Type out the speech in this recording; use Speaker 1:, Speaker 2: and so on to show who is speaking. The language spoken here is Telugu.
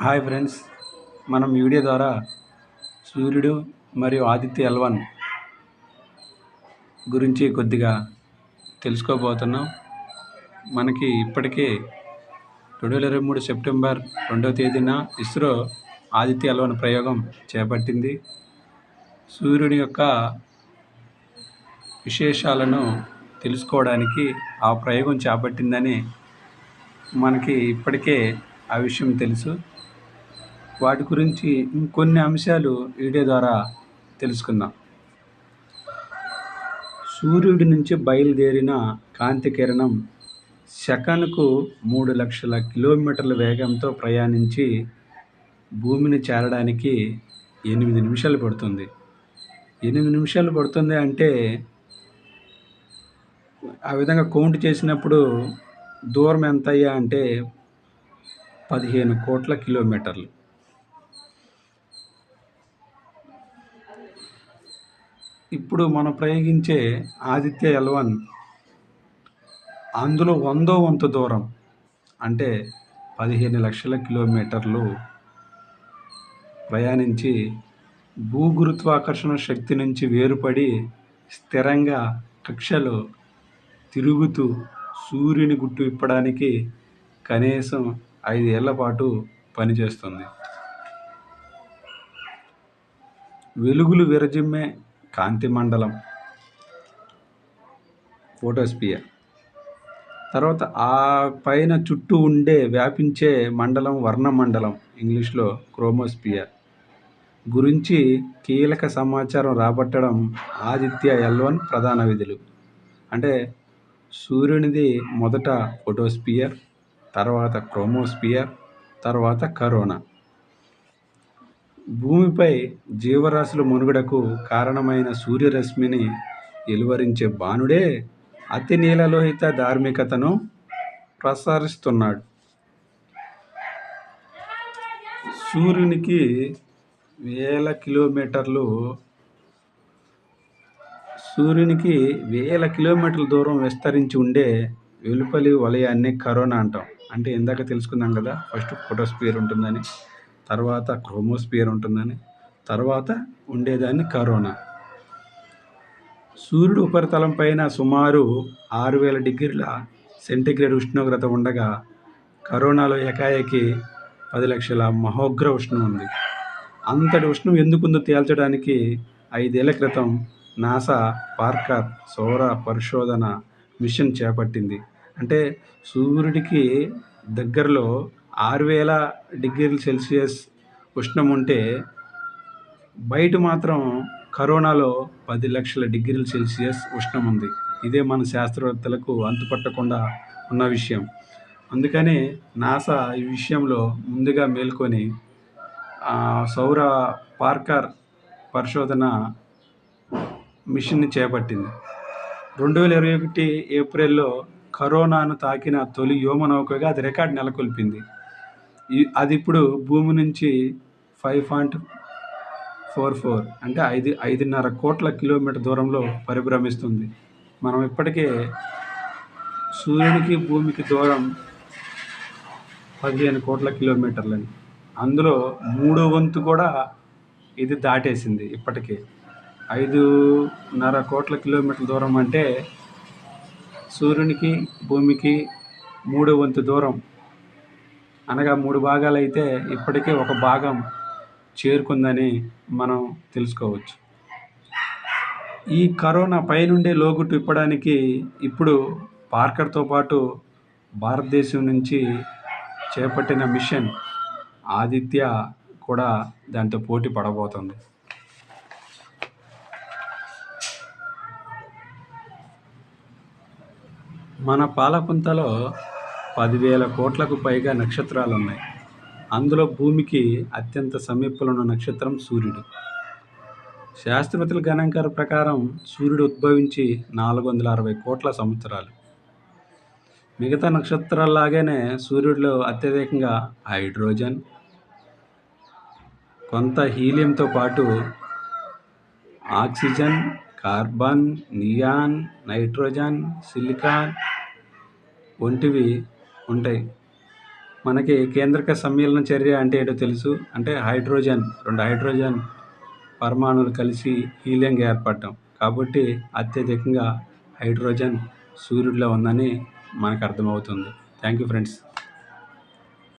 Speaker 1: హాయ్ ఫ్రెండ్స్, మనం ఈ వీడియో ద్వారా సూర్యుడు మరియు ఆదిత్య ఎల్1 గురించి కొద్దిగా తెలుసుకోబోతున్నాం. మనకి ఇప్పటికే 2023 సెప్టెంబర్ 2వ తేదీన ఇస్రో ఆదిత్య ఎల్1 ప్రయోగం చేపట్టింది. సూర్యుని యొక్క విశేషాలను తెలుసుకోవడానికి ఆ ప్రయోగం చేపట్టిందని మనకి ఇప్పటికే ఆ విషయం తెలుసు. వాటి గురించి ఇంకొన్ని అంశాలు వీడియో ద్వారా తెలుసుకుందాం. సూర్యుడి నుంచి బయలుదేరిన కాంతి కిరణం సెకనుకు 3 లక్షల కిలోమీటర్ల వేగంతో ప్రయాణించి భూమిని చేరడానికి 8 నిమిషాలు పడుతుంది. 8 నిమిషాలు పడుతుంది అంటే ఆ విధంగా కౌంట్ చేసినప్పుడు దూరం ఎంతయ్యా అంటే 15 కోట్ల కిలోమీటర్లు. ఇప్పుడు మనం ప్రయోగించే ఆదిత్య ఎల్1 అందులో 100వ వంతు దూరం అంటే 15 లక్షల కిలోమీటర్లు ప్రయాణించి భూగురుత్వాకర్షణ శక్తి నుంచి వేరుపడి స్థిరంగా కక్షలో తిరుగుతూ సూర్యుని గుట్టు విప్పడానికి కనీసం 5 ఏళ్ల పాటు పనిచేస్తుంది. వెలుగులు విరజిమ్మే కాంతి మండలం ఫోటోస్పియర్, తర్వాత ఆ పైన చుట్టూ ఉండే వ్యాపించే మండలం వర్ణమండలం, ఇంగ్లీష్లో క్రోమోస్పియర్ గురించి కీలక సమాచారం రాబట్టడం ఆదిత్య ఎల్1 ప్రధాన విధులు. అంటే సూర్యునిది మొదట ఫోటోస్పియర్, తర్వాత క్రోమోస్పియర్, తర్వాత కరోనా. భూమిపై జీవరాశుల మనుగడకు కారణమైన సూర్యరశ్మిని వెలువరించే బాణుడే అతి నీలలోహిత ధార్మికతను ప్రసారిస్తున్నాడు. సూర్యునికి వేల కిలోమీటర్ల దూరం విస్తరించి ఉండే వెలుపలి వలయాన్ని కరోనా అంటాం. అంటే ఇందాక తెలుసుకున్నాం కదా, ఫస్ట్ ఫోటోస్పియర్ ఉంటుందని, తర్వాత క్రోమోస్పియర్ ఉంటుందని, తర్వాత ఉండేదాన్ని కరోనా. సూర్యుడు ఉపరితలం పైన సుమారు 6000 డిగ్రీల సెంటీగ్రేడ్ ఉష్ణోగ్రత ఉండగా కరోనాలో ఏకాఏకి 10 లక్షల మహోగ్ర ఉష్ణం ఉంది. అంతటి ఉష్ణం ఎందుకుందో తేల్చడానికి 5 ఏళ్ల క్రితం నాసా పార్కర్ సౌర పరిశోధన మిషన్ చేపట్టింది. అంటే సూర్యుడికి దగ్గరలో 6000 డిగ్రీల సెల్సియస్ ఉష్ణం ఉంటే బయట మాత్రం కరోనాలో 10 లక్షల డిగ్రీల సెల్సియస్ ఉష్ణం ఉంది. ఇదే మన శాస్త్రవేత్తలకు అంతుపట్టకుండా ఉన్న విషయం. అందుకని నాసా ఈ విషయంలో ముందుగా మేల్కొని సౌర పార్కర్ పరిశోధన మిషన్ని చేపట్టింది. 2021 ఏప్రిల్లో కరోనాను తాకిన తొలి వ్యోమనౌకగా అది రికార్డు నెలకొల్పింది. అది ఇప్పుడు భూమి నుంచి 5.44 అంటే 5.5 కోట్ల కిలోమీటర్ దూరంలో పరిభ్రమిస్తుంది. మనం ఇప్పటికే సూర్యునికి భూమికి దూరం 15 కోట్ల కిలోమీటర్లని, అందులో 3వ వంతు కూడా ఇది దాటేసింది. ఇప్పటికే 5.5 కోట్ల కిలోమీటర్ల దూరం అంటే సూర్యునికి భూమికి 3వ వంతు దూరం అనగా 3 భాగాలైతే ఇప్పటికే ఒక భాగం చేరుకుందని మనం తెలుసుకోవచ్చు. ఈ కరోనా పైనుండే లోగుట్టు విప్పడానికి ఇప్పుడు పార్కర్తో పాటు భారతదేశం నుంచి చేపట్టిన మిషన్ ఆదిత్య కూడా దాంతో పోటీ పడబోతుంది. మన పాలపుంతలో 10,000 కోట్లకు పైగా నక్షత్రాలు ఉన్నాయి. అందులో భూమికి అత్యంత సమీపంలో ఉన్న నక్షత్రం సూర్యుడు. శాస్త్రవేత్తల గణాంకాల ప్రకారం సూర్యుడు ఉద్భవించి 460 కోట్ల సంవత్సరాలు. మిగతా నక్షత్రాల్లాగానే సూర్యుడిలో అత్యధికంగా హైడ్రోజన్, కొంత హీలియంతో పాటు oxygen, carbon, neon, nitrogen, silicon వంటివి ఉంటాయి. మనకి కేంద్రక సమ్మేళన చర్య అంటే ఏంటో తెలుసు. అంటే హైడ్రోజన్ 2 హైడ్రోజన్ పరమాణువులు కలిసి హీలియంగా ఏర్పడటం. కాబట్టి అత్యధికంగా హైడ్రోజన్ సూర్యుడిలో ఉందని మనకు అర్థమవుతుంది. Thank you friends.